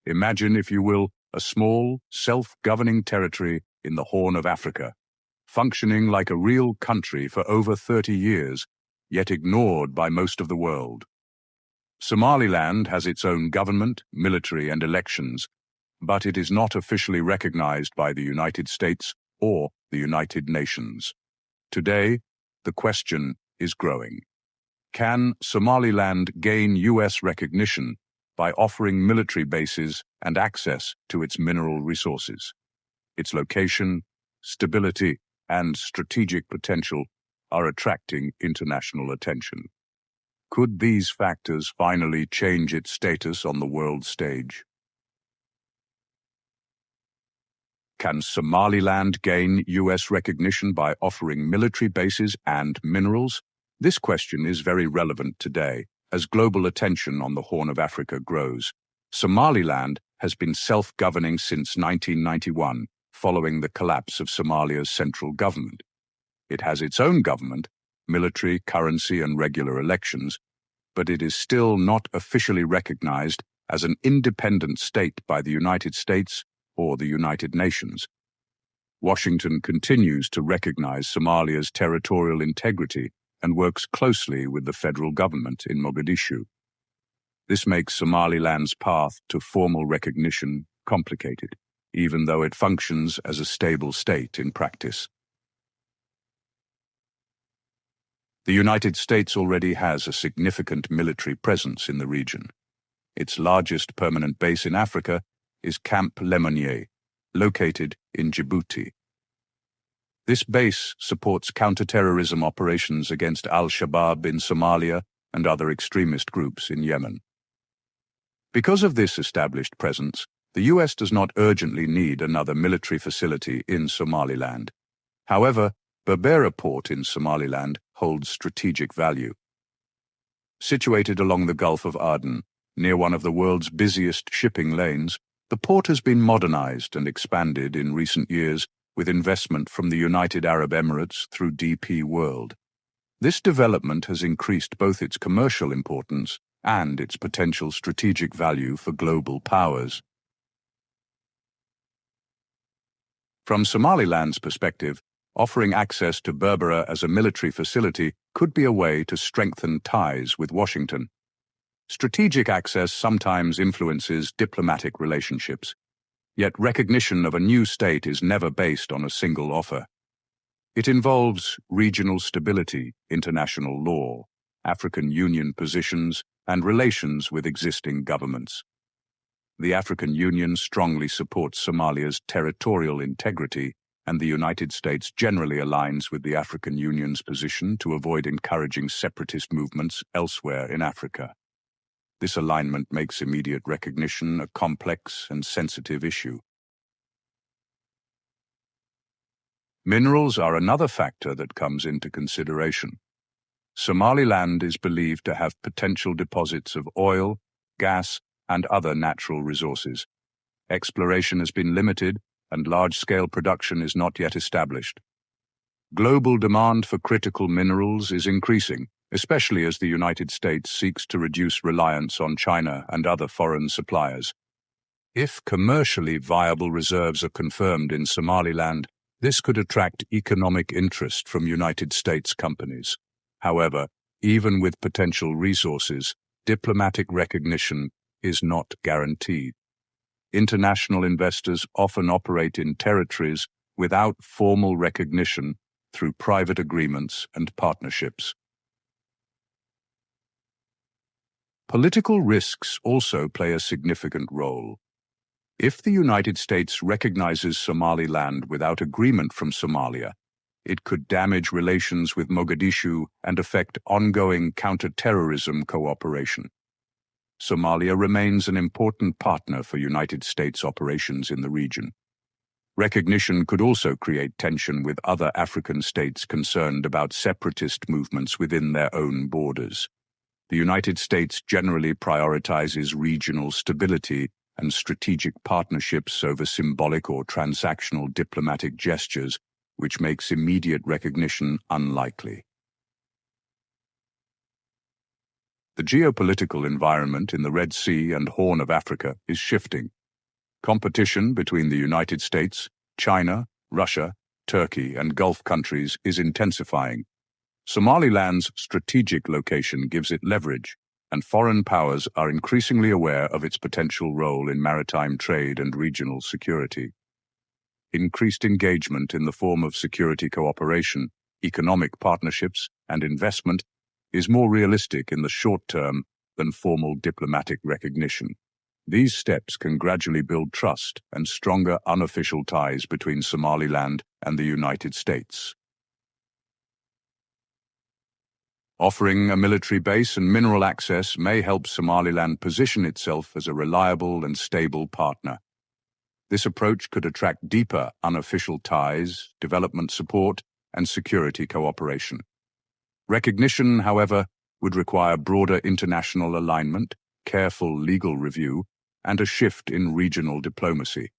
Imagine, if you will, a small, self-governing territory in the Horn of Africa, functioning like a real country for over 30 years, yet ignored by most of the world. Somaliland has its own government, military, and elections, but it is not officially recognized by the United States or the United Nations. Today, the question is growing. Can Somaliland gain U.S. recognition by offering military bases and access to its mineral resources? Its location, stability, and strategic potential are attracting international attention. Could these factors finally change its status on the world stage? Can Somaliland gain U.S. recognition by offering military bases and minerals? This question is very relevant today, as global attention on the Horn of Africa grows. Somaliland has been self-governing since 1991, following the collapse of Somalia's central government. It has its own government, military, currency, and regular elections, but it is still not officially recognized as an independent state by the United States or the United Nations. Washington continues to recognize Somalia's territorial integrity and works closely with the federal government in Mogadishu. This makes Somaliland's path to formal recognition complicated, even though it functions as a stable state in practice. The United States already has a significant military presence in the region. Its largest permanent base in Africa is Camp Lemonnier, located in Djibouti. This base supports counterterrorism operations against al-Shabaab in Somalia and other extremist groups in Yemen. Because of this established presence, the U.S. does not urgently need another military facility in Somaliland. However, Berbera Port in Somaliland holds strategic value. Situated along the Gulf of Aden, near one of the world's busiest shipping lanes, the port has been modernized and expanded in recent years with investment from the United Arab Emirates through DP World. This development has increased both its commercial importance and its potential strategic value for global powers. From Somaliland's perspective, offering access to Berbera as a military facility could be a way to strengthen ties with Washington. Strategic access sometimes influences diplomatic relationships, yet recognition of a new state is never based on a single offer. It involves regional stability, international law, African Union positions, and relations with existing governments. The African Union strongly supports Somalia's territorial integrity, and the United States generally aligns with the African Union's position to avoid encouraging separatist movements elsewhere in Africa. This alignment makes immediate recognition a complex and sensitive issue. Minerals are another factor that comes into consideration. Somaliland is believed to have potential deposits of oil, gas, and other natural resources. Exploration has been limited, and large-scale production is not yet established. Global demand for critical minerals is increasing, especially as the United States seeks to reduce reliance on China and other foreign suppliers. If commercially viable reserves are confirmed in Somaliland, this could attract economic interest from United States companies. However, even with potential resources, diplomatic recognition is not guaranteed. International investors often operate in territories without formal recognition through private agreements and partnerships. Political risks also play a significant role. If the United States recognizes Somaliland without agreement from Somalia, it could damage relations with Mogadishu and affect ongoing counter-terrorism cooperation. Somalia remains an important partner for United States operations in the region. Recognition could also create tension with other African states concerned about separatist movements within their own borders. The United States generally prioritizes regional stability and strategic partnerships over symbolic or transactional diplomatic gestures, which makes immediate recognition unlikely. The geopolitical environment in the Red Sea and Horn of Africa is shifting, Competition between the United States, China, Russia, Turkey, and Gulf countries is intensifying. Somaliland's strategic location gives it leverage, and foreign powers are increasingly aware of its potential role in maritime trade and regional security. Increased engagement in the form of security cooperation, economic partnerships, and investment is more realistic in the short term than formal diplomatic recognition. These steps can gradually build trust and stronger unofficial ties between Somaliland and the United States. Offering a military base and mineral access may help Somaliland position itself as a reliable and stable partner. This approach could attract deeper unofficial ties, development support, and security cooperation. Recognition, however, would require broader international alignment, careful legal review, and a shift in regional diplomacy.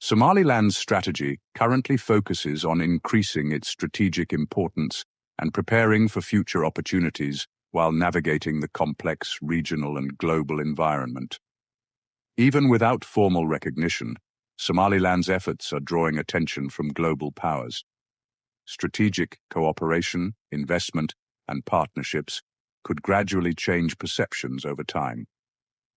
Somaliland's strategy currently focuses on increasing its strategic importance and preparing for future opportunities while navigating the complex regional and global environment. Even without formal recognition, Somaliland's efforts are drawing attention from global powers. Strategic cooperation, investment, and partnerships could gradually change perceptions over time.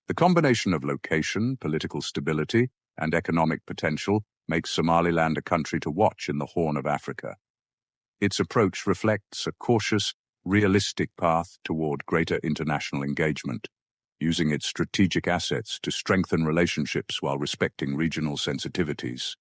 The combination of location, political stability, and economic potential makes Somaliland a country to watch in the Horn of Africa. Its approach reflects a cautious, realistic path toward greater international engagement, using its strategic assets to strengthen relationships while respecting regional sensitivities.